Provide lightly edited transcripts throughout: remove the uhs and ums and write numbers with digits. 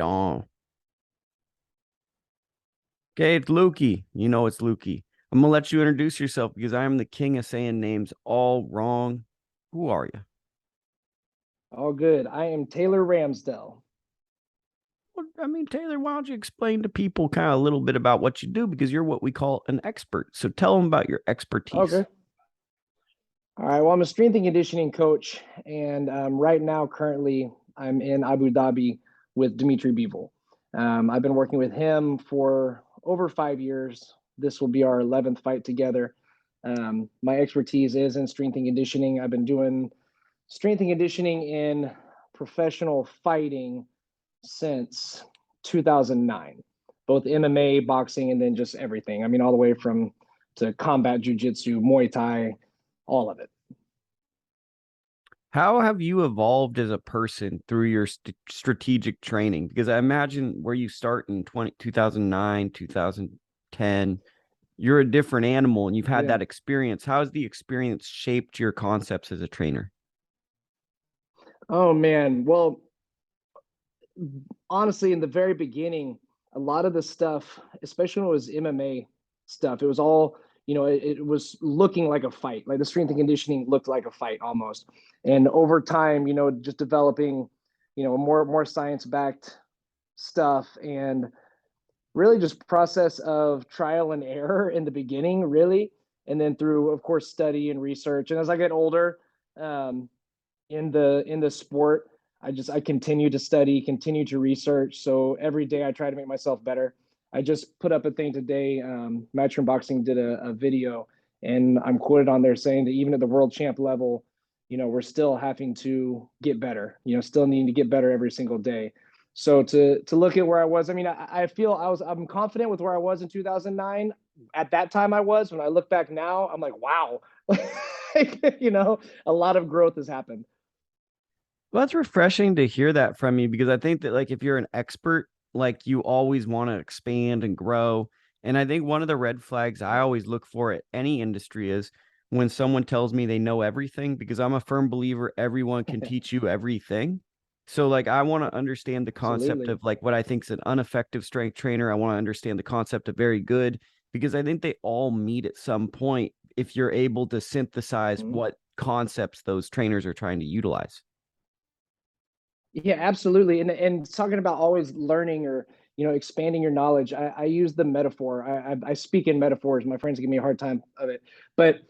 on. Okay, it's Lukey. You know it's Lukey. I'm gonna let you introduce yourself because I am the king of saying names all wrong. Who are you? All good. I am Taylor Ramsdell. Well, I mean, Taylor, why don't you explain to people kind of a little bit about what you do because you're what we call an expert. So tell them about your expertise. Okay. All right. Well, I'm a strength and conditioning coach, and right now, currently, I'm in Abu Dhabi with Dmitry Bivol. I've been working with him for over 5 years. This will be our 11th fight together. My expertise is in strength and conditioning. I've been doing strength and conditioning in professional fighting since 2009, both MMA, boxing, and then just everything. I mean, all the way from to combat jujitsu, Muay Thai, all of it. How have you evolved as a person through your strategic training? Because I imagine where you start in 2009, 2010, you're a different animal and you've had Yeah. that experience. How has the experience shaped your concepts as a trainer? Oh man. Well, honestly, in the very beginning, a lot of the stuff, especially when it was MMA stuff, it was all, it was looking like a fight. Like the strength and conditioning looked like a fight almost. And over time, just developing, more science backed stuff and really just process of trial and error in the beginning, really. And then through, of course, study and research. And as I get older, um, in the sport, I continue to study, continue to research. So every day I try to make myself better. I just put up a thing today. ITRBoxing did a video, and I'm quoted on there saying that even at the world champ level, we're still having to get better. Still needing to get better every single day. So to look at where I was, I mean, I feel I'm confident with where I was in 2009. At that time, I was. When I look back now, I'm like, wow, a lot of growth has happened. Well, it's refreshing to hear that from you because I think that like if you're an expert, like you always want to expand and grow. And I think one of the red flags I always look for at any industry is when someone tells me they know everything, because I'm a firm believer everyone can teach you everything. So like I want to understand the concept Absolutely. of like what I think is an ineffective strength trainer. I want to understand the concept of very good because I think they all meet at some point if you're able to synthesize Mhm. what concepts those trainers are trying to utilize. Yeah, absolutely. And talking about always learning or expanding your knowledge, I use the metaphor. I speak in metaphors. My friends give me a hard time of it, but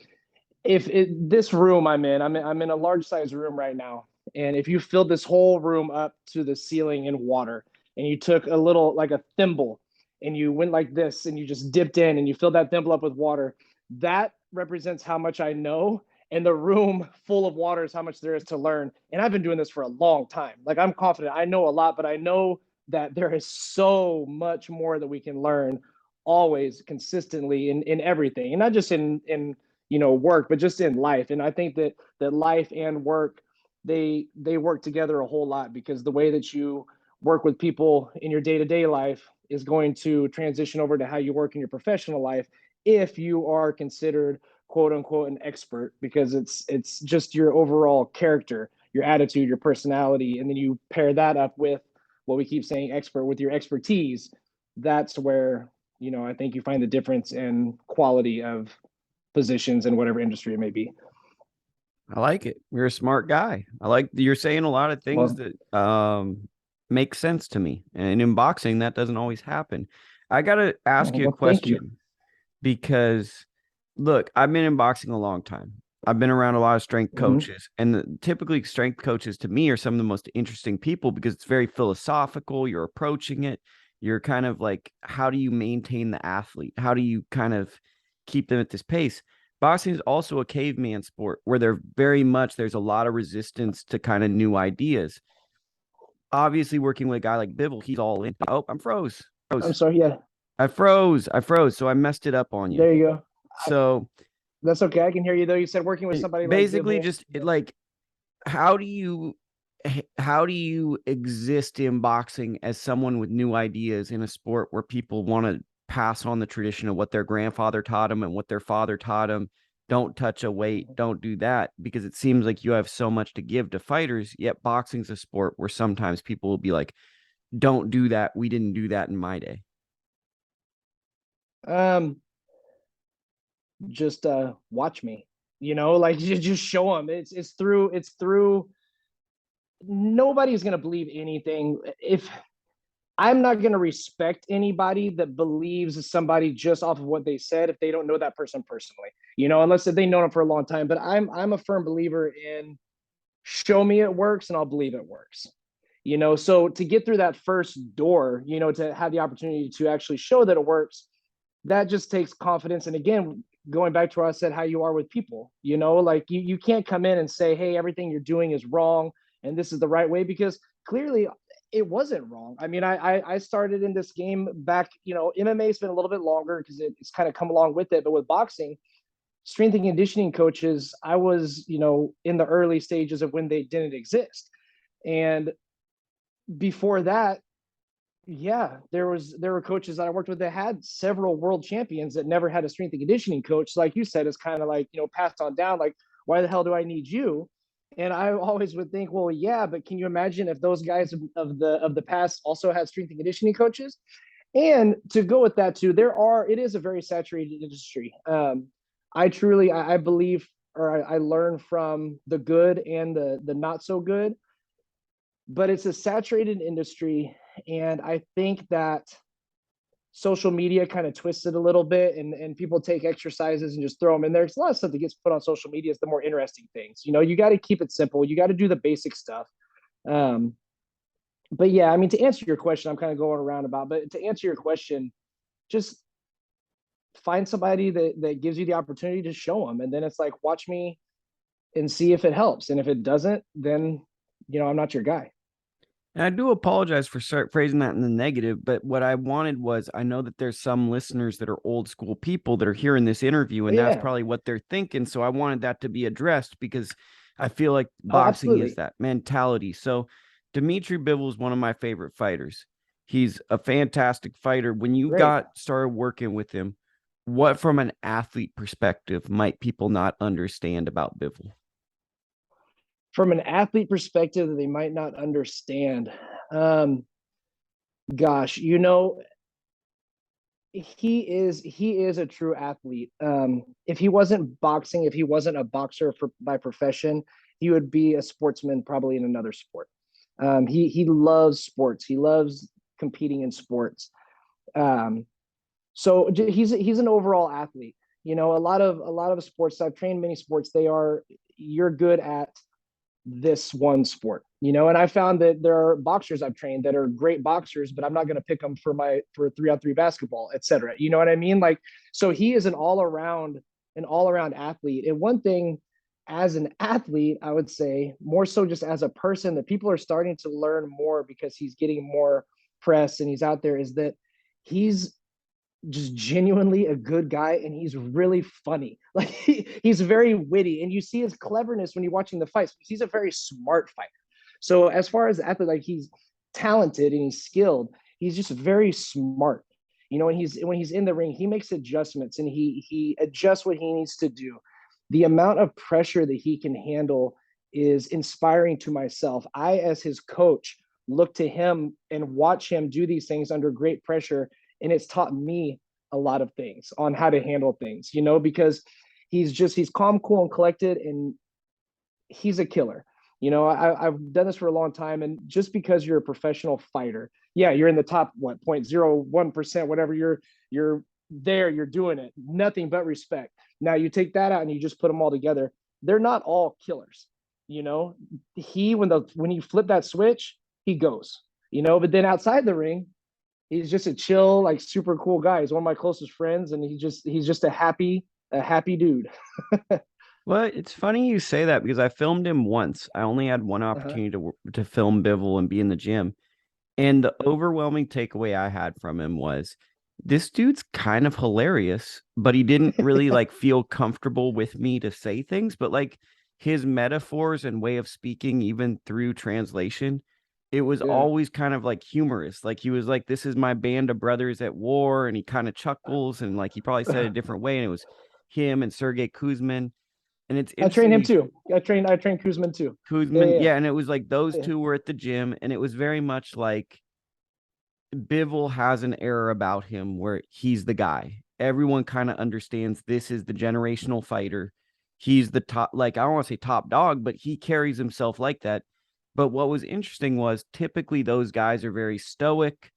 if this room I'm in a large size room right now, and if you filled this whole room up to the ceiling in water, and you took a little like a thimble, and you went like this, and you just dipped in, and you filled that thimble up with water, that represents how much I know. And the room full of water is how much there is to learn. And I've been doing this for a long time. Like I'm confident I know a lot, but I know that there is so much more that we can learn always consistently in everything, and not just in work, but just in life. And I think that life and work, they work together a whole lot, because the way that you work with people in your day-to-day life is going to transition over to how you work in your professional life, if you are considered quote unquote an expert, because it's just your overall character, your attitude, your personality, and then you pair that up with what we keep saying, expert, with your expertise. That's where I think you find the difference in quality of positions in whatever industry it may be. I like it. You're a smart guy. I like you're saying a lot of things Well, that make sense to me. And in boxing, that doesn't always happen. I gotta ask you a well, thank you. question because look, I've been in boxing a long time. I've been around a lot of strength Mm-hmm. coaches, and typically strength coaches to me are some of the most interesting people because it's very philosophical. You're approaching it. You're kind of like, how do you maintain the athlete? How do you kind of keep them at this pace? Boxing is also a caveman sport where there's a lot of resistance to kind of new ideas. Obviously, working with a guy like Bivol, he's all in. Oh, I'm froze. I'm Froze. sorry. Yeah, I froze. I froze. So I messed it up on you. there you go. So That's okay. I can hear you though. You said working with somebody like basically Bivol. just like how do you how do you exist in boxing as someone with new ideas in a sport where people want to pass on the tradition of what their grandfather taught them and what their father taught them? Don't touch a weight, don't do that, because it seems like you have so much to give to fighters, yet boxing's a sport where sometimes people will be like, don't do that. We didn't do that in my day. Um, just watch me. Like just show them. It's through. Nobody's gonna believe anything if I'm not going to respect anybody that believes somebody just off of what they said if they don't know that person personally, unless they know them for a long time. But I'm a firm believer in show me it works and I'll believe it works. So to get through that first door, to have the opportunity to actually show that it works, that just takes confidence. And again, going back to what I said, how you are with people, like you can't come in and say, hey, everything you're doing is wrong and this is the right way, because clearly it wasn't wrong. I mean, I started in this game back, MMA's been a little bit longer because it's kind of come along with it. But with boxing, strength and conditioning coaches, I was, in the early stages of when they didn't exist. And before that, yeah, there were coaches that I worked with that had several world champions that never had a strength and conditioning coach. Like you said, it's kind of like, passed on down, like, why the hell do I need you? And I always would think, well, yeah, but can you imagine if those guys of the past also had strength and conditioning coaches? And to go with that too, it is a very saturated industry. I believe, or I learn from the good and the not so good, but it's a saturated industry. And I think that social media kind of twists it a little bit, and people take exercises and just throw them in there. There's a lot of stuff that gets put on social media is the more interesting things. You got to keep it simple. You got to do the basic stuff. Um, but yeah, I mean, to answer your question, I'm kind of going around about, but to answer your question, just find somebody that gives you the opportunity to show them. And then it's like, watch me and see if it helps. And if it doesn't, then, I'm not your guy. And I do apologize for phrasing that in the negative, but what I wanted was I know that there's some listeners that are old school people that are hearing this interview, Oh, and that's yeah. probably what they're thinking. So I wanted that to be addressed because I feel like Oh, boxing is absolutely. that mentality. So Dmitry Bivol is one of my favorite fighters. He's a fantastic fighter. When you Great. got started working with him, what from an athlete perspective might people not understand about Bivol? From an athlete perspective that they might not understand. Um, gosh, he is a true athlete. If he wasn't boxing, if he wasn't a boxer by profession, he would be a sportsman probably in another sport. He loves sports. He loves competing in sports. Um, so he's an overall athlete. A lot of sports. I've trained many sports. You're good at this one sport, and I found that there are boxers I've trained that are great boxers, but I'm not going to pick them for 3-on-3 basketball, etc. You know what I mean? Like, so he is an all around athlete. And one thing as an athlete, I would say more so just as a person that people are starting to learn more because he's getting more press and he's out there, is that he's just genuinely a good guy, and he's really funny. Like he's very witty, and you see his cleverness when you're watching the fights. He's a very smart fighter. So as far as the athlete, like, he's talented and he's skilled. He's just very smart. And when he's in the ring, he makes adjustments and he adjusts what he needs to do. The amount of pressure that he can handle is inspiring to myself. I, as his coach, look to him and watch him do these things under great pressure, and it's taught me a lot of things on how to handle things, because he's calm, cool, and collected, and he's a killer. I've done this for a long time, and just because you're a professional fighter, yeah, you're in the top 0.01%, whatever, you're there, you're doing it, nothing but respect. Now you take that out and you just put them all together. They're not all killers. You know, when you flip that switch, he goes. But then outside the ring, he's just a chill, like, super cool guy. He's one of my closest friends, and he's just a happy dude. Well, it's funny you say that because I filmed him once. I only had one Uh-huh. opportunity to film Bivol and be in the gym. And the overwhelming takeaway I had from him was this dude's kind of hilarious, but he didn't really like feel comfortable with me to say things, but like his metaphors and way of speaking, even through translation, it was Yeah. always kind of like humorous. Like he was like, "This is my band of brothers at war," and he kind of chuckles and like he probably said it a different way, and it was him and Sergey Kuzmin. And it's I trained interesting him you too. I trained Kuzman too. Yeah, Kuzmin, yeah, yeah, and it was like those yeah. two were at the gym, and it was very much like Bivol has an air about him where he's the guy. Everyone kind of understands this is the generational fighter. He's the top, like, I don't want to say top dog, but he carries himself like that. But what was interesting was typically those guys are very stoic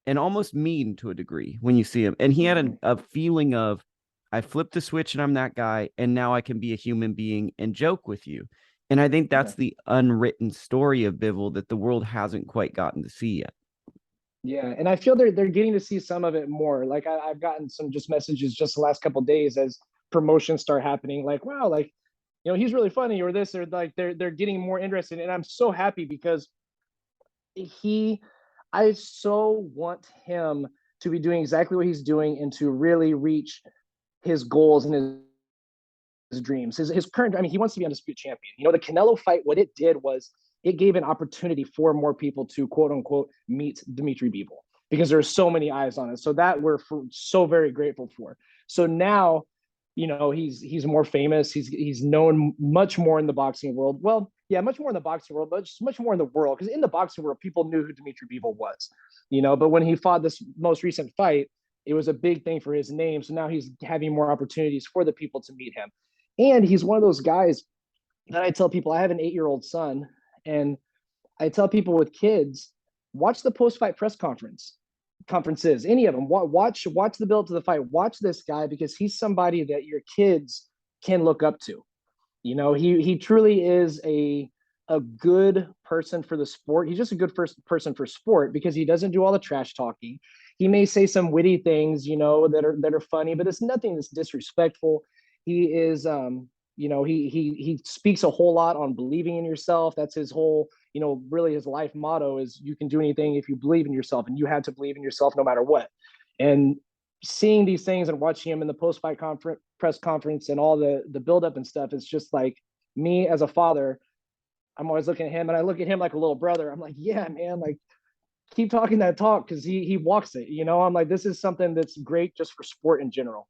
and almost mean to a degree when you see him. And he had a feeling of, I flipped the switch and I'm that guy, and now I can be a human being and joke with you. And I think that's the unwritten story of Bivol that the world hasn't quite gotten to see yet. Yeah, and I feel they're getting to see some of it more. Like I've gotten some just messages just the last couple of days as promotions start happening. Like, wow, like he's really funny, or this, or like they're getting more interested, and I'm so happy because he, I so want him to be doing exactly what he's doing and to really reach his goals and his dreams. His current, I mean, he wants to be undisputed champion. The Canelo fight, what it did was it gave an opportunity for more people to quote unquote meet Dmitry Bivol because there's so many eyes on it. So that we're so very grateful for. So now, he's more famous. He's known much more in the boxing world. Well, yeah, much more in the boxing world, but just much more in the world. Because in the boxing world, people knew who Dmitry Bivol was. But when he fought this most recent fight, it was a big thing for his name. So now he's having more opportunities for the people to meet him. And he's one of those guys that I tell people, I have an 8-year-old son, and I tell people with kids, watch the post-fight press conferences, any of them. Watch the build to the fight. Watch this guy because he's somebody that your kids can look up to. He truly is a good person for the sport. He's just a good person for sport because he doesn't do all the trash talking. He may say some witty things, that are funny, but it's nothing that's disrespectful. He is he speaks a whole lot on believing in yourself. That's his whole, really his life motto is you can do anything if you believe in yourself, and you have to believe in yourself no matter what. And seeing these things and watching him in the post-fight press conference and all the buildup and stuff, it's just like me as a father, I'm always looking at him and I look at him like a little brother. I'm like, yeah, man, like keep talking that talk because he walks it. I'm like, this is something that's great just for sport in general.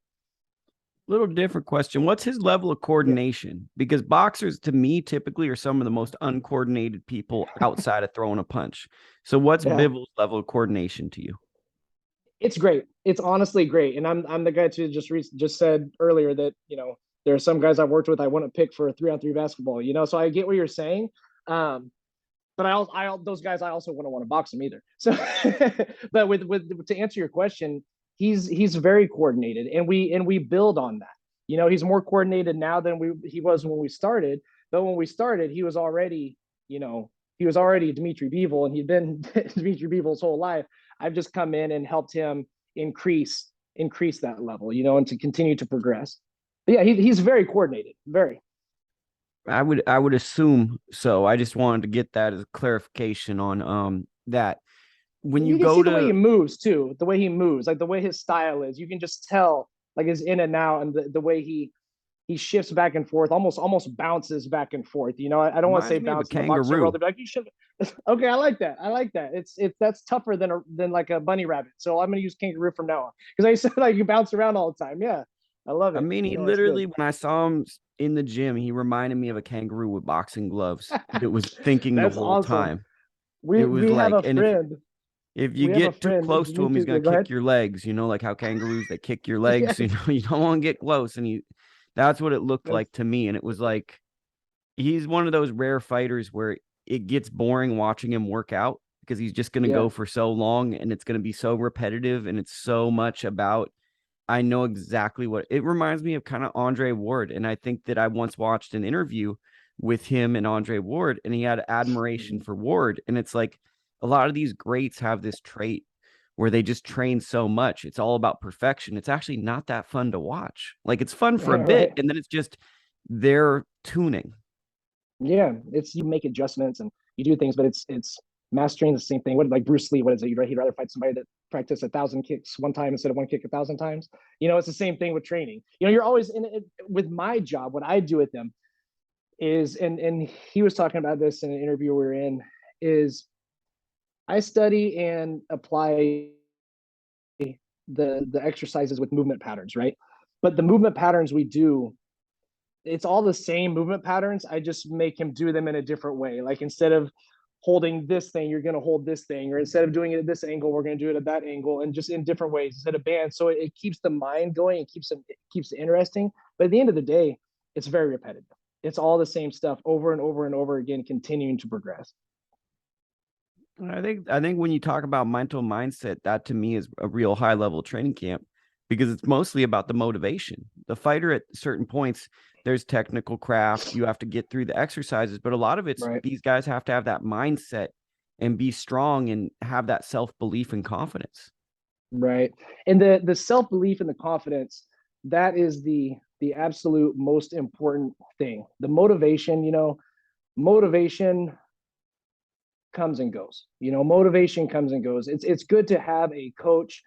Little different question. What's his level of coordination? Because boxers, to me, typically are some of the most uncoordinated people outside of throwing a punch. So, what's Yeah. Bivol's level of coordination to you? It's great. It's honestly great. And I'm the guy too just said earlier that there are some guys I've worked with I wouldn't pick for a 3-on-3 basketball. So I get what you're saying. But I those guys I also wouldn't want to box them either. So, but with to answer your question, he's very coordinated, and we build on that. He's more coordinated now than he was when we started. But when we started, he was already Dmitry Bivol, and he'd been Dmitry Bivol's whole life. I've just come in and helped him increase that level, and to continue to progress. But yeah, he's very coordinated, very. I would assume so. I just wanted to get that as a clarification on that. When you You can go see the way he to moves too, the way he moves, like the way his style is. You can just tell like his in and out, and the way he shifts back and forth, almost bounces back and forth. I don't want to say reminds me of a bounce in the boxing world. kangaroo. They'd be like, you should. Okay, I like that. I like that. It's that's tougher than like a bunny rabbit. So I'm gonna use kangaroo from now on because I said like you bounce around all the time. Yeah, I love I it. mean, he It's literally, good. when I saw him in the gym, he reminded me of a kangaroo with boxing gloves that was thinking the That's whole awesome. time. It was We have like, a and friend. if you We have a get too friend. close to him, he's Dimitri, gonna go kick ahead. your legs. Like how kangaroos they kick your legs. Yes, You don't want to get close. And that's what it looked that's like to me. And it was like he's one of those rare fighters where it gets boring watching him work out because he's just gonna yeah. go for so long and it's gonna be so repetitive and it's so much about. I know exactly what it reminds me of, kind of Andre Ward. And I think that I once watched an interview with him and Andre Ward, and he had admiration for Ward. And it's like a lot of these greats have this trait where they just train so much. It's all about perfection. It's actually not that fun to watch. Like it's fun for a bit, Right. and then it's just their tuning. Yeah, it's you make adjustments and you do things, but it's mastering the same thing. What like Bruce Lee? What is it? He'd rather fight somebody that practiced 1,000 kicks one time instead of one kick 1,000 times. It's the same thing with training. You're always in it with my job. What I do with them is, and he was talking about this in an interview we were in, is I study and apply the exercises with movement patterns, right? But the movement patterns we do, it's all the same movement patterns. I just make him do them in a different way. Like instead of holding this thing, you're going to hold this thing, or instead of doing it at this angle, we're going to do it at that angle, and just in different ways instead of bands. So it keeps the mind going, it keeps it interesting. But at the end of the day, it's very repetitive. It's all the same stuff over and over and over again, continuing to progress. I think when you talk about mental mindset, that to me is a real high level training camp, because it's mostly about the motivation. The fighter at certain points, there's technical craft, you have to get through the exercises, but a lot of it's these guys have to have that mindset and be strong and have that self-belief and confidence. Right. And the self-belief and the confidence, that is the absolute most important thing. The motivation, motivation comes and goes. Motivation comes and goes. It's good to have a coach.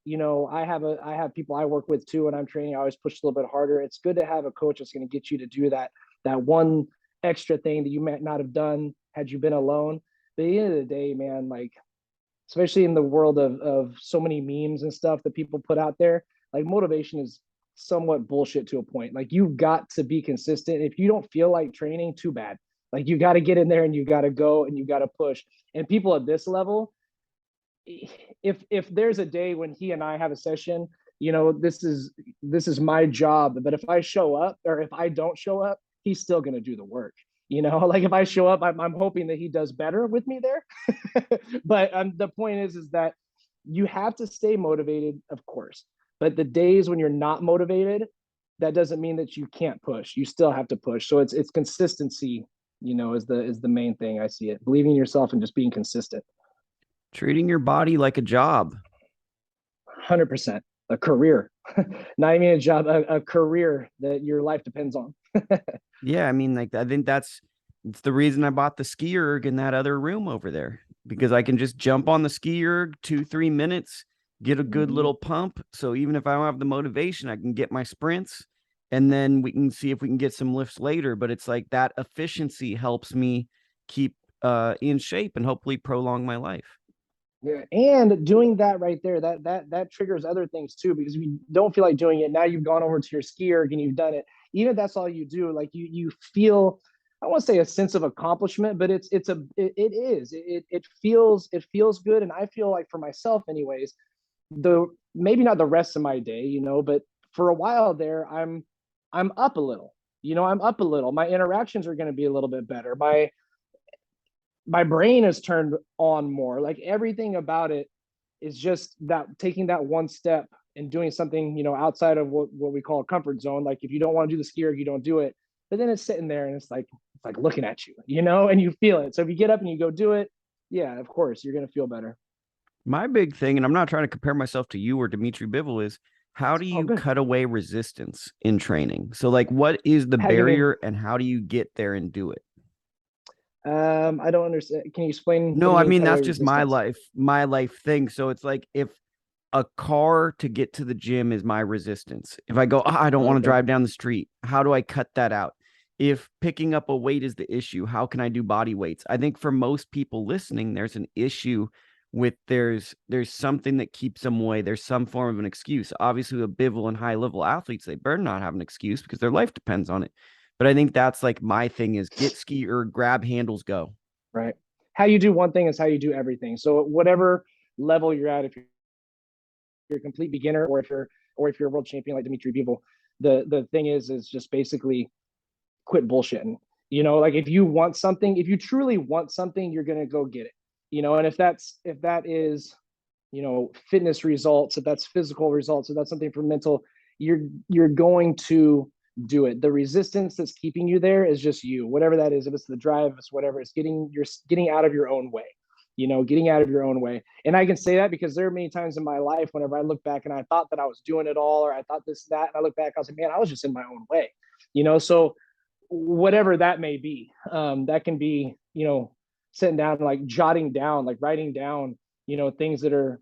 I have people I work with too, and I'm training. I always push a little bit harder. It's good to have a coach that's going to get you to do that one extra thing that you might not have done had you been alone. But at the end of the day, man, like, especially in the world of so many memes and stuff that people put out there, like, motivation is somewhat bullshit to a point. Like, you've got to be consistent. If you don't feel like training, too bad. Like, you got to get in there and you got to go and you got to push. And people at this level, if there's a day when he and I have a session, this is my job. But if I show up, or if I don't show up, he's still going to do the work. Like, if I show up, I'm hoping that he does better with me there. But the point is that you have to stay motivated, of course. But the days when you're not motivated, that doesn't mean that you can't push. You still have to push. So it's consistency, is the main thing. I see it. Believing in yourself and just being consistent. Treating your body like a job. 100%. A career. Not even a job, a career that your life depends on. Yeah, I mean, like, I think it's the reason I bought the ski erg in that other room over there, because I can just jump on the ski erg 2-3 minutes, get a good little pump. So even if I don't have the motivation, I can get my sprints, and then we can see if we can get some lifts later. But it's like that efficiency helps me keep in shape and hopefully prolong my life. Yeah, and doing that right there, that triggers other things too, because if you don't feel like doing it, now you've gone over to your ski erg and you've done it. Even if that's all you do, like, you feel, I won't say a sense of accomplishment, but it feels good. And I feel like, for myself anyways, maybe not the rest of my day, but for a while there, I'm up a little. I'm up a little. My interactions are going to be a little bit better. My brain is turned on more. Like, everything about it is just that, taking that one step and doing something, outside of what we call a comfort zone. Like, if you don't want to do the ski erg, you don't do it. But then it's sitting there and it's like looking at you, and you feel it. So if you get up and you go do it, yeah, of course, you're going to feel better. My big thing, and I'm not trying to compare myself to you or Dmitry Bivol, is how do you cut away resistance in training? So, like, what is the barrier and how do you get there and do it? I don't understand. Can you explain? No, I mean, that's just my life thing. So it's like, if a car to get to the gym is my resistance, if I go, I don't want to drive down the street, how do I cut that out? If picking up a weight is the issue, how can I do body weights? I think for most people listening, there's an issue with there's something that keeps them away. There's some form of an excuse. Obviously, with Bivol and high level athletes, they better not have an excuse because their life depends on it. But I think that's like my thing is get ski or grab handles, go. Right. How you do one thing is how you do everything. So whatever level you're at, if you're a complete beginner, or if you're a world champion like Dmitry Bivol, the thing is just basically quit bullshitting. Like, if you truly want something, you're gonna go get it. And if that is, fitness results, if that's physical results, if that's something for mental, you're going to do it. The resistance that's keeping you there is just you, whatever that is. If it's the drive, if it's whatever, it's getting out of your own way, getting out of your own way. And I can say that because there are many times in my life whenever I look back and I thought that I was doing it all, or I thought this, that, and I look back, I was like, man, I was just in my own way, so whatever that may be, that can be, sitting down, like jotting down, like writing down, things that are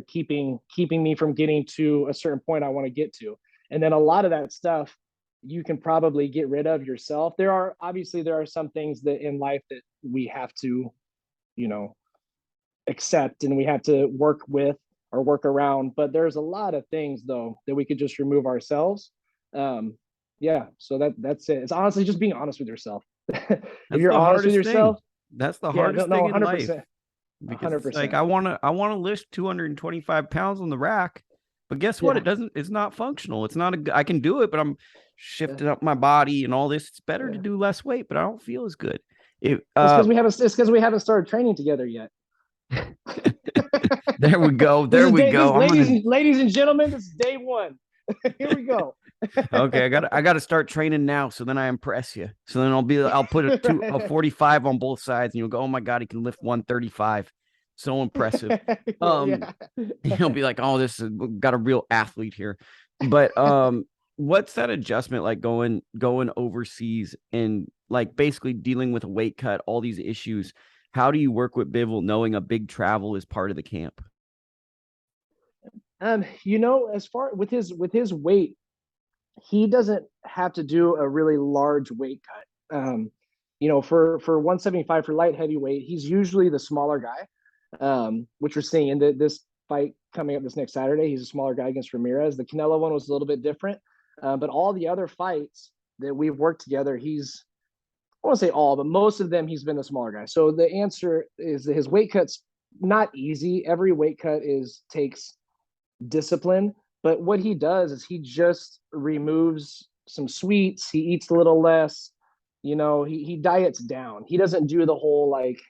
keeping me from getting to a certain point I want to get to. And then a lot of that stuff you can probably get rid of yourself. There are some things that in life that we have to, accept, and we have to work with or work around. But there's a lot of things though that we could just remove ourselves. Yeah. So that's it. It's honestly just being honest with yourself. If you're honest with yourself, That's the Yeah, no, hardest thing no, in life 100%. because it's like 100%. I want to lift 225 pounds on the rack, but guess what? Yeah. It's not functional. It's not I can do it, but I'm Yeah. shifting up my body and all this. It's better to Yeah. do less weight, but I don't feel as good. It, It's because we haven't started training together yet. there we go. This There is we day. This go. I'm gonna ladies and gentlemen. This is day one. Here we go. okay. I got to start training now, so then I impress you. So then I'll put a Right. 45 on both sides, and you'll go, oh my god, he can lift 135. So impressive. Um, Yeah. he'll be like, oh, this is got a real athlete here. But what's that adjustment like going overseas and like basically dealing with a weight cut, all these issues? How do you work with Bivol knowing a big travel is part of the camp? As far with his weight, he doesn't have to do a really large weight cut. For 175 for light heavyweight, he's usually the smaller guy, which we're seeing in this fight coming up this next Saturday. He's a smaller guy against Ramirez. The Canelo one was a little bit different, but all the other fights that we've worked together, I won't say all, but most of them, he's been the smaller guy. So the answer is that his weight cut's not easy. Every weight cut takes discipline. But what he does is he just removes some sweets. He eats a little less. He diets down. He doesn't do the whole like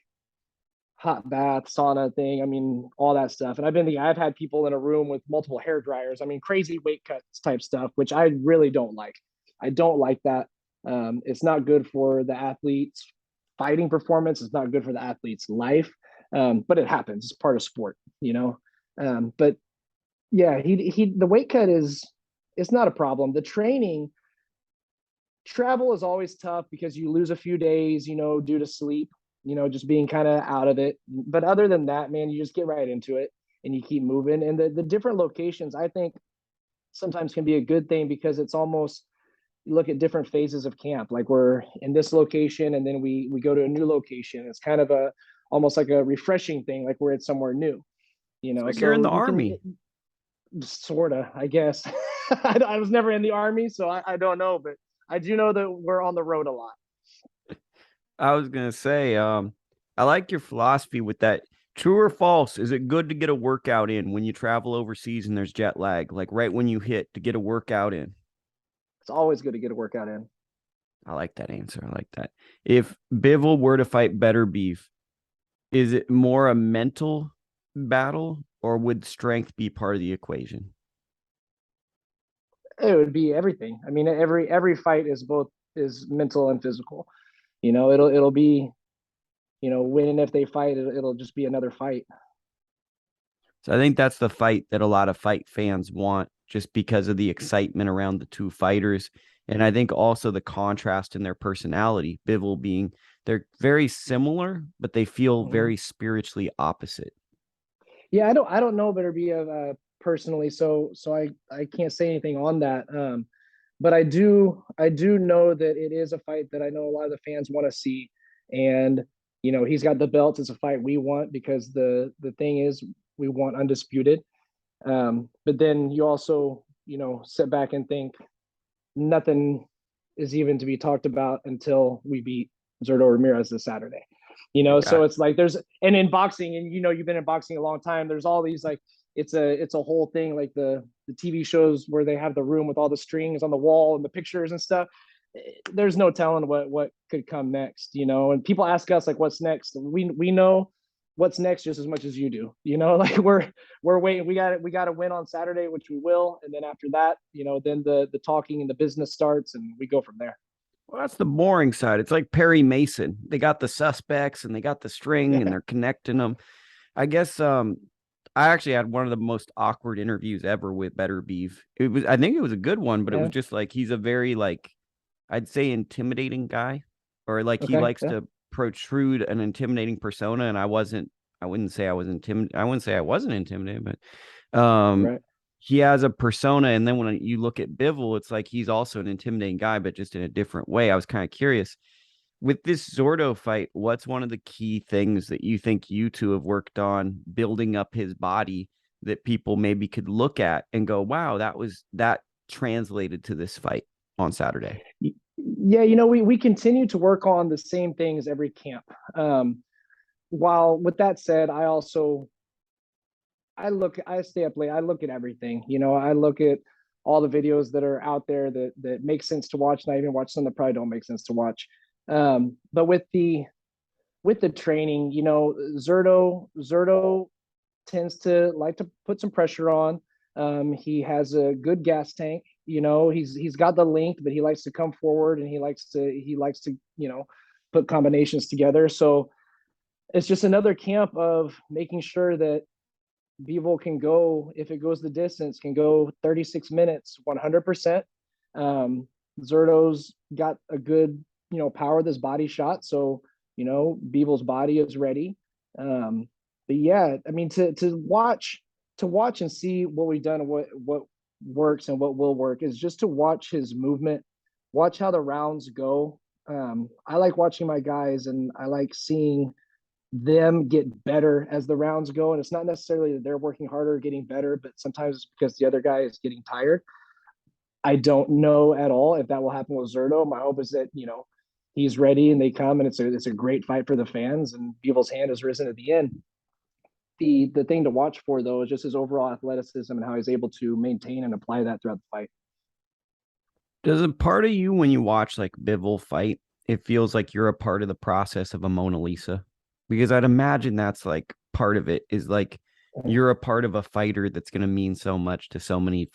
hot bath, sauna thing. I mean, all that stuff. And I've had people in a room with multiple hair dryers. I mean, crazy weight cuts type stuff, which I really don't like. I don't like that. It's not good for the athlete's fighting performance. It's not good for the athlete's life. But it happens. It's part of sport. But yeah, the weight cut it's not a problem. The training travel is always tough because you lose a few days, due to sleep, just being kind of out of it. But other than that, man, you just get right into it and you keep moving. And the different locations, I think sometimes can be a good thing because it's almost you look at different phases of camp. Like we're in this location and then we go to a new location. It's kind of almost like a refreshing thing, like we're at somewhere new. It's like you're in So the you can army. sorta, I guess. I was never in the army, so I don't know, but I do know that we're on the road a lot. I was gonna say, I like your philosophy with that. True or false? Is it good to get a workout in when you travel overseas and there's jet lag? Like right when you hit to get a workout in. It's always good to get a workout in. I like that answer. I like that. If Bivol were to fight Better Beef, is it more a mental battle or would strength be part of the equation? It would be everything. I mean, every fight is mental and physical. It'll be when and if they fight, it'll just be another fight. So I think that's the fight that a lot of fight fans want just because of the excitement around the two fighters. And I think also the contrast in their personality, Bivol being they're very similar, but they feel Mm-hmm. very spiritually opposite. Yeah, I don't know Better Be personally, so I can't say anything on that. But I do know that it is a fight that I know a lot of the fans want to see, and he's got the belts. It's a fight we want because the thing is we want undisputed. But then you also sit back and think nothing is even to be talked about until we beat Zurdo Ramirez this Saturday. Like So it's like and in boxing, and you've been in boxing a long time. There's all these like it's a whole thing like the TV shows where they have the room with all the strings on the wall and the pictures and stuff. There's no telling what could come next, and people ask us like what's next. We know what's next just as much as you do. Like we're waiting. We got to win on Saturday, which we will, and then after that, then the talking and the business starts, and we go from there. well, that's the boring side. It's like Perry Mason. They got the suspects and they got the string and Yeah. they're connecting them. I guess I actually had one of the most awkward interviews ever with Better Beef. I think it was a good one, but it was Yeah. just like he's a very like I'd say intimidating guy, or like he Okay. likes Yeah. to protrude an intimidating persona. And I wouldn't say I was intimidated. I wouldn't say I wasn't intimidated, but Right. he has a persona. And then when you look at Bivol, it's like he's also an intimidating guy, but just in a different way. I was kind of curious with this Zurdo fight. What's one of the key things that you think you two have worked on building up his body that people maybe could look at and go, wow, that translated to this fight on Saturday? Yeah, we continue to work on the same things every camp. While with that said, I stay up late. I look at everything. I look at all the videos that are out there that make sense to watch, and I even watch some that probably don't make sense to watch. But with the training, Zurdo tends to like to put some pressure on. He has a good gas tank. He's got the length, but he likes to come forward, and he likes to put combinations together. So it's just another camp of making sure that Bivol can go, if it goes the distance, can go 36 minutes, 100%. Zurdo's got a good, power of this body shot. So, Bivol's body is ready. But yeah, I mean, to watch and see what we've done and what works and what will work is just to watch his movement, watch how the rounds go. I like watching my guys, and I like seeing them get better as the rounds go. And it's not necessarily that they're working harder, getting better, but sometimes it's because the other guy is getting tired. I don't know at all if that will happen with Zurdo. My hope is that, he's ready and they come, and it's a great fight for the fans, and Bevel's hand has risen at the end. The thing to watch for, though, is just his overall athleticism and how he's able to maintain and apply that throughout the fight. Does a part of you, when you watch like Bivol fight, it feels like you're a part of the process of a Mona Lisa? Because I'd imagine that's like part of it is like you're a part of a fighter that's going to mean so much to so many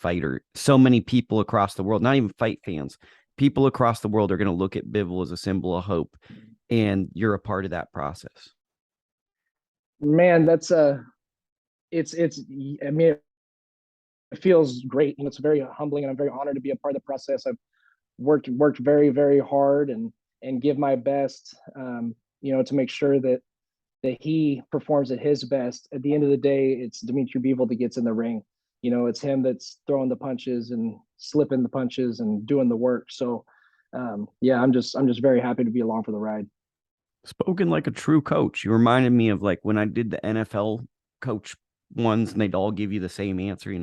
people across the world, not even fight fans. People across the world are going to look at Bivol as a symbol of hope, and you're a part of that process. Man, it's I mean, it feels great, and it's very humbling, and I'm very honored to be a part of the process. I've worked very, very hard, and give my best, to make sure that he performs at his best. At the end of the day, it's Dmitry Bivol that gets in the ring. It's him that's throwing the punches and slipping the punches and doing the work. So, yeah, I'm just very happy to be along for the ride. Spoken like a true coach. You reminded me of like when I did the NFL coach ones, and they'd all give you the same answer.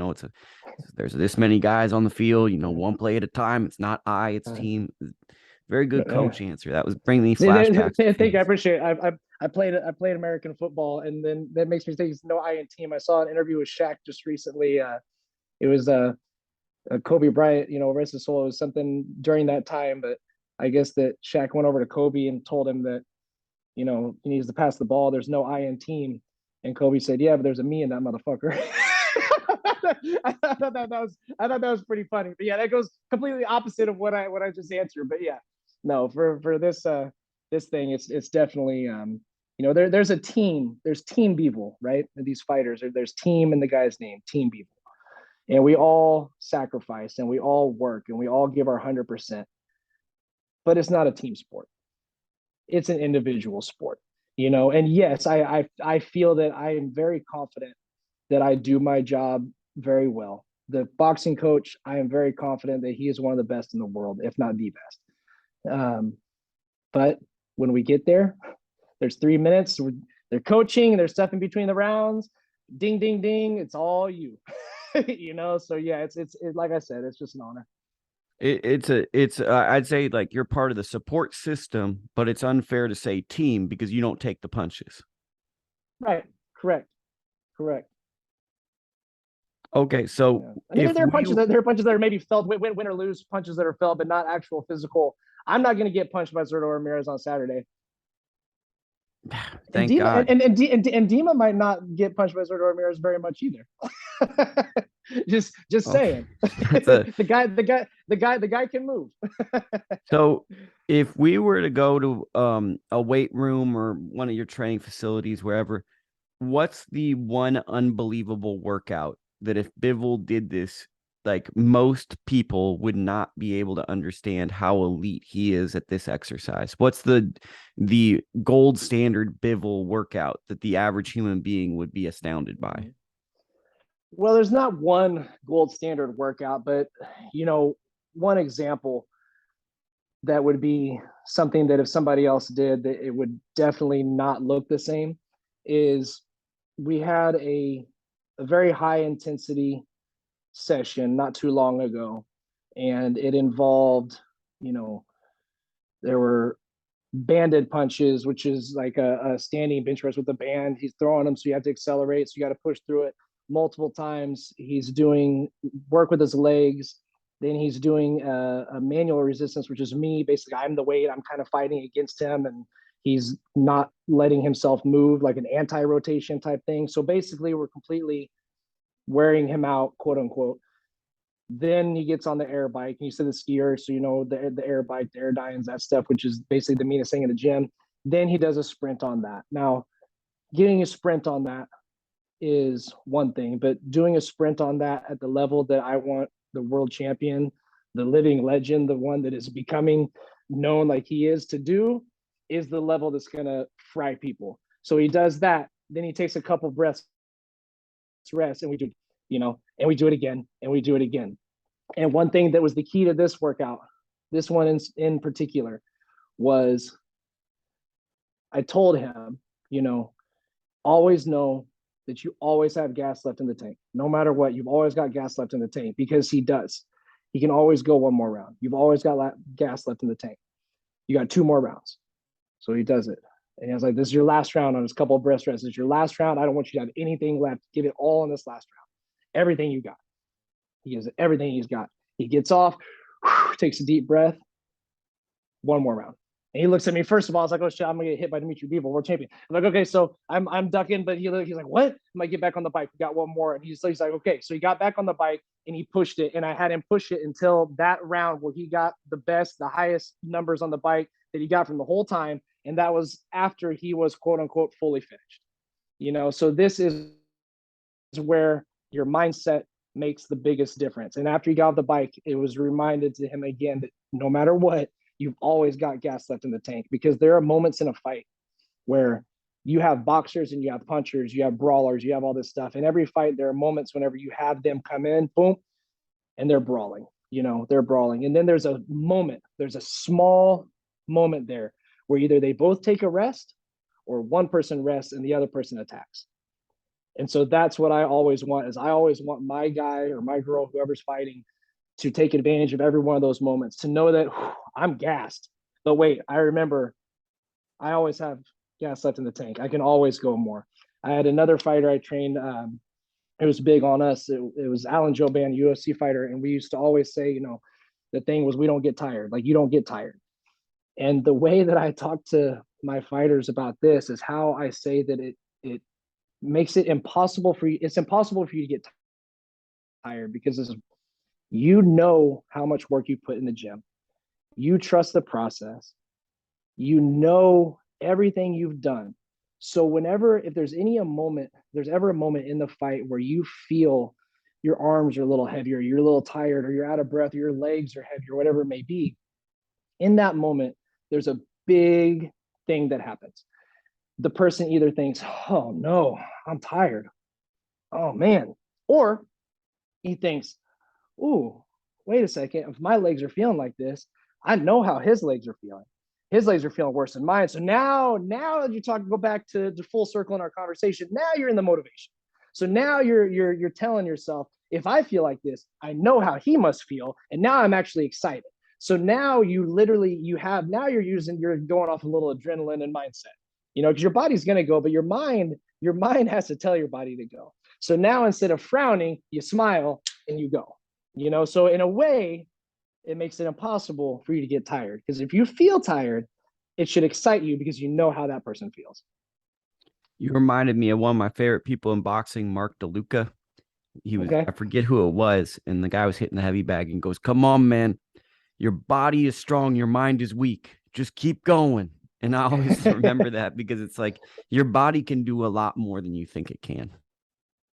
There's this many guys on the field, one play at a time. It's not it's team. Very good coach answer. That was bringing me flashbacks. I think I appreciate it. I played American football, and then that makes me think it's no I in team. I saw an interview with Shaq just recently. It was Kobe Bryant, rest his soul. It was something during that time, but I guess that Shaq went over to Kobe and told him that he needs to pass the ball. There's no I in team, and Kobe said, "Yeah, but there's a me in that motherfucker." I thought that was pretty funny. But yeah, that goes completely opposite of what I just answered. But yeah, no, for this thing, it's definitely there's a team. There's Team Bivol, right? These fighters, there's team in the guy's name, Team Bivol, and we all sacrifice, and we all work, and we all give our 100%. But it's not a team sport. It's an individual sport. And yes, I feel that I am very confident that I do my job very well. The boxing coach, I am very confident that he is one of the best in the world, if not the best. But when we get there, there's 3 minutes. They're coaching. There's stuff in between the rounds. Ding, ding, ding. It's all you. So yeah, it's like I said, it's just an honor. It's I'd say like you're part of the support system, but it's unfair to say team because you don't take the punches. Right. Correct. Okay, so I mean, there are punches that are maybe felt, win or lose punches that are felt, but not actual physical. I'm not going to get punched by Zurdo Ramirez on Saturday. Thank God. And Dima might not get punched by Zurdo Ramirez very much either. just saying. The guy can move. So if we were to go to a weight room or one of your training facilities, wherever, what's the one unbelievable workout that if Bivol did this, like most people would not be able to understand how elite he is at this exercise? What's the gold standard Bivol workout that the average human being would be astounded by? Well, there's not one gold standard workout, but one example that would be something that if somebody else did, that it would definitely not look the same is we had a very high intensity session not too long ago, and it involved, There were banded punches, which is like a standing bench press with a band. He's throwing them, so you have to accelerate. So you got to push through it multiple times. He's doing work with his legs. Then he's doing a manual resistance, which is me. Basically, I'm the weight. I'm kind of fighting against him, and he's not letting himself move, like an anti-rotation type thing. So basically, we're completely wearing him out, quote unquote. Then he gets on the air bike, and you said the skier, so you know the air bike, the air dynes, that stuff, which is basically the meanest thing in the gym. Then he does a sprint on that. Now, getting a sprint on that is one thing, but doing a sprint on that at the level that I want the world champion, the living legend, the one that is becoming known like he is to do, is the level that's gonna fry people. So he does that. Then he takes a couple breaths rest, and we do, and we do it again, and we do it again. And one thing that was the key to this workout, this one in particular, was I told him, always know that you always have gas left in the tank. No matter what, you've always got gas left in the tank, because he does. He can always go one more round. You've always got gas left in the tank. You got 2 more rounds. So he does it. And he was like, this is your last round on his couple of breast rests. It's your last round. I don't want you to have anything left. Give it all in this last round. Everything you got. He gives it everything he's got. He gets off, takes a deep breath. 1 more round. And he looks at me. First of all, I was like, oh shit, I'm gonna get hit by Dmitry Bivol, world champion. I'm like, okay, so I'm ducking, but he's like, what? I might get back on the bike. We got 1 more. And he's like, okay. So he got back on the bike and he pushed it. And I had him push it until that round where he got the highest numbers on the bike that he got from the whole time. And that was after he was quote unquote fully finished. So this is where your mindset makes the biggest difference. And after he got off the bike, it was reminded to him again that no matter what, you've always got gas left in the tank, because there are moments in a fight where you have boxers and you have punchers, you have brawlers, you have all this stuff. In every fight, there are moments whenever you have them come in, boom, and they're brawling. They're brawling. And then there's a small moment there where either they both take a rest or one person rests and the other person attacks. And so that's what I always want, is I always want my guy or my girl, whoever's fighting, to take advantage of every one of those moments, to know that I'm gassed. But wait, I remember I always have gas left in the tank. I can always go more. I had another fighter I trained. It was big on us. It was Alan Joban, UFC fighter. And we used to always say, the thing was, we don't get tired. Like, you don't get tired. And the way that I talk to my fighters about this is how I say that it makes it impossible for you. It's impossible for you to get tired, because this is, how much work you put in the gym. You trust the process. Everything you've done. So if there's ever a moment in the fight where you feel your arms are a little heavier, you're a little tired, or you're out of breath, or your legs are heavier, whatever it may be, in that moment, there's a big thing that happens. The person either thinks, oh no, I'm tired. Oh man. Or he thinks, ooh, wait a second. If my legs are feeling like this, I know how his legs are feeling. His legs are feeling worse than mine. So now that you go back to full circle in our conversation, now you're in the motivation. So now you're telling yourself, if I feel like this, I know how he must feel. And now I'm actually excited. So now you're going off a little adrenaline and mindset, because your body's going to go, but your mind has to tell your body to go. So now instead of frowning, you smile and you go. So in a way, it makes it impossible for you to get tired, because if you feel tired, it should excite you, because you know how that person feels. You reminded me of one of my favorite people in boxing, Mark DeLuca. I forget who it was, and the guy was hitting the heavy bag and goes, come on, man, your body is strong, your mind is weak, just keep going. And I always remember that, because it's like your body can do a lot more than you think it can.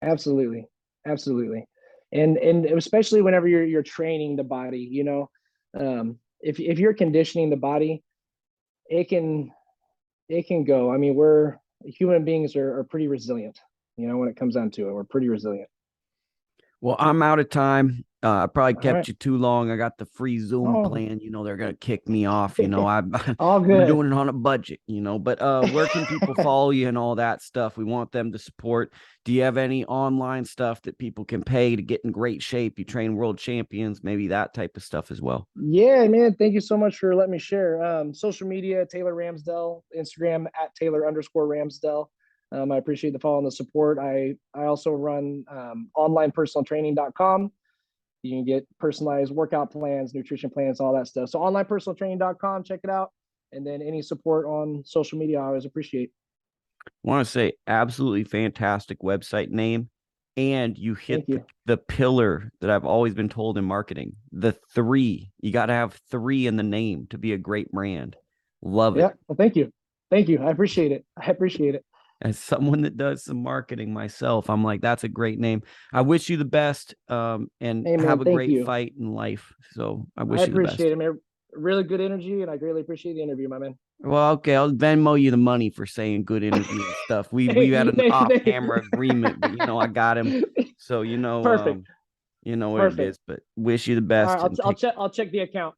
Absolutely. And especially whenever you're training the body, if you're conditioning the body, it can go. I mean, human beings are pretty resilient, when it comes down to it. We're pretty resilient. Well, I'm out of time. I probably All kept right. you too long. I got the free Zoom Oh, plan. They're gonna kick me off. I all we're good. doing it on a budget. But where can people follow you and all that stuff? We want them to support. Do you have any online stuff that people can pay to get in great shape? You train world champions, maybe that type of stuff as well. Yeah, man. Thank you so much for letting me share. Social media, Taylor Ramsdell, Instagram at Taylor_Ramsdell. I appreciate the follow and the support. I also run onlinepersonaltraining.com. You can get personalized workout plans, nutrition plans, all that stuff. So onlinepersonaltraining.com, check it out. And then any support on social media, I always appreciate. Want to say absolutely fantastic website name. And you hit Thank you. the pillar that I've always been told in marketing. The three. You got to have three in the name to be a great brand. Love it. Yeah. Well, thank you. Thank you. I appreciate it. I appreciate it. As someone that does some marketing myself, I'm like, that's a great name. I wish you the best, and Hey, have man. a Thank great you. fight in life. So I I wish you the appreciate best. it, man. Really good energy, and I greatly appreciate the interview, my man. Well, okay, I'll Venmo you the money for saying good interview and stuff. We had Hey, an off camera agreement, but I got him. So Perfect. you know what it Perfect. is. But wish you the All right, best and I'll take check. I'll check the account.